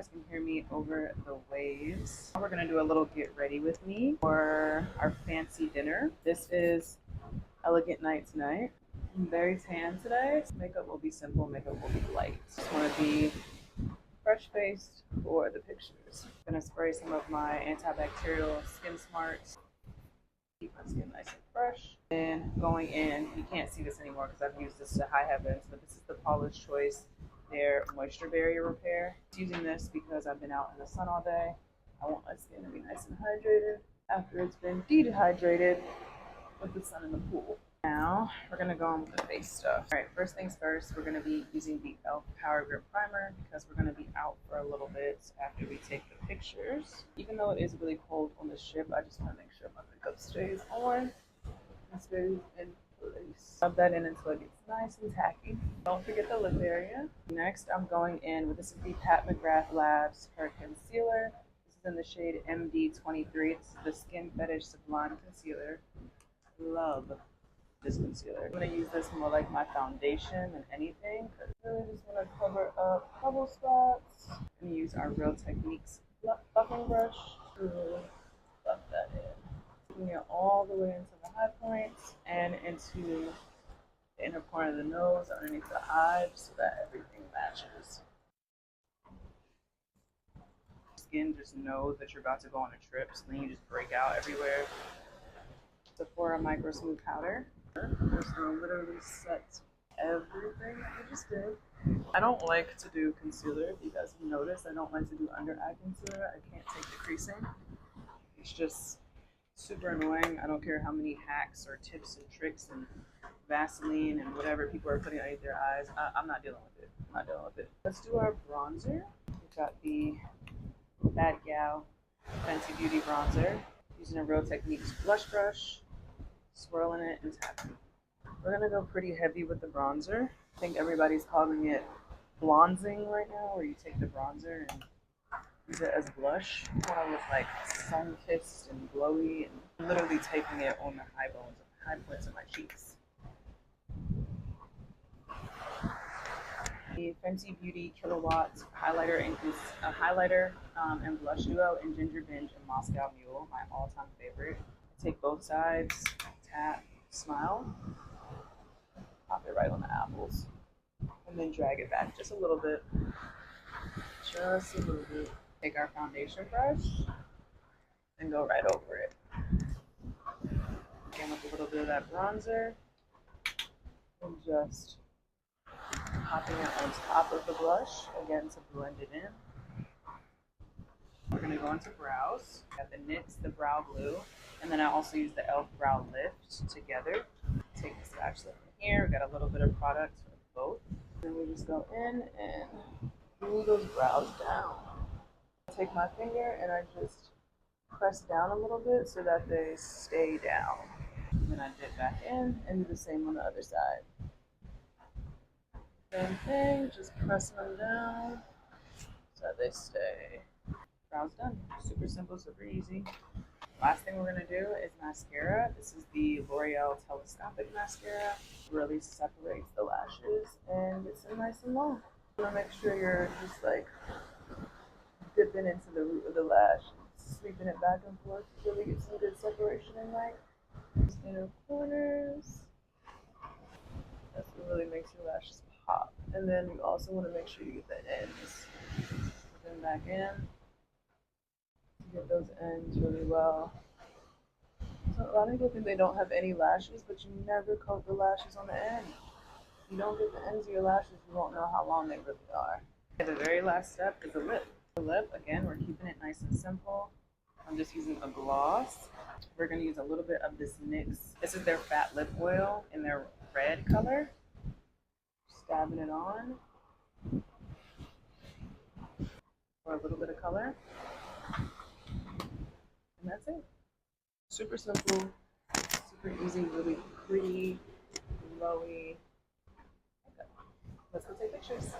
guys can hear me over the waves. We're gonna do a little get ready with me for our fancy dinner. This is Elegant Night tonight. I'm very tan today. Makeup will be simple, makeup will be light. Just wanna be fresh faced for the pictures. I'm gonna spray some of my antibacterial Skin Smart. Keep my skin nice and fresh. And going in, you can't see this anymore because I've used this to high heavens, but this is the Paula's Choice their moisture barrier repair. Using this because I've been out in the sun all day. I want my skin to be nice and hydrated after it's been dehydrated with the sun in the pool. Now we're gonna go on with the face stuff. All right, first things first, we're gonna be using the e.l.f. Power Grip Primer because we're gonna be out for a little bit after we take the pictures. Even though it is really cold on the ship, I just wanna make sure my makeup stays on and stays in place. Rub that in until it gets nice and tacky. Don't forget the lip area. Next, I'm going in with, this is the Pat McGrath Labs Hair Concealer. This is in the shade MD23. This is the Skin Fetish Sublime Concealer. Love this concealer. I'm going to use this more like my foundation than anything. I really just want to cover up bubble spots. I'm going to use our Real Techniques buffing brush to buff that in. Taking it all the way into the high points and into the inner corner of the nose, underneath the eye, so that everything matches. Skin just knows that you're about to go on a trip, so then you just break out everywhere. Sephora Micro Smooth Powder. Just gonna literally set everything that we just did. I don't like to do concealer. If you guys have noticed, I don't like to do under eye concealer. I can't take the creasing. It's just super annoying. I don't care how many hacks or tips and tricks and Vaseline and whatever people are putting underneath their eyes. I'm not dealing with it. I'm not dealing with it. Let's do our bronzer. We've got the Bad Gal Fenty Beauty bronzer. Using a Real Techniques blush brush, swirling it and tapping. We're gonna go pretty heavy with the bronzer. I think everybody's calling it bronzing right now, where you take the bronzer and use it as blush. I want to look like sun-kissed and glowy, and literally taking it on the high bones and high points of my cheeks. The Fenty Beauty Kilowatt highlighter and blush duo in Ginger Binge and Moscow Mule, my all-time favorite. Take both sides, tap, smile, pop it right on the apples, and then drag it back just a little bit. Just a little bit. Take our foundation brush and go right over it. Again with a little bit of that bronzer and just popping it on top of the blush, again to blend it in. We're going to go into brows. Got the NYX, the Brow Glue, and then I also use the e.l.f. Brow Lift together. Take the spatula from here. We've got a little bit of product for both. Then we just go in and glue those brows down. Take my finger and I just press down a little bit so that they stay down. And then I dip back in and do the same on the other side. Same thing, just pressing them down so that they stay. Brows done. Super simple, super easy. Last thing we're going to do is mascara. This is the L'Oreal Telescopic Mascara. Really separates the lashes and gets them nice and long. You want to make sure you're just like dipping into the root of the lash, sweeping it back and forth to really get some good separation in light. Just inner corners. That's what really makes your lashes pop. And then you also want to make sure you get the ends. Put them back in. Get those ends really well. So a lot of people think they don't have any lashes, but you never coat the lashes on the end. If you don't get the ends of your lashes, you won't know how long they really are. And the very last step is the lip. The lip, again, we're keeping it nice and simple. I'm just using a gloss. We're going to use a little bit of this NYX. This is their Fat Lip Oil in their red color. Dabbing it on for a little bit of color. And that's it. Super simple, super easy, really pretty, glowy. Okay. Let's go take pictures.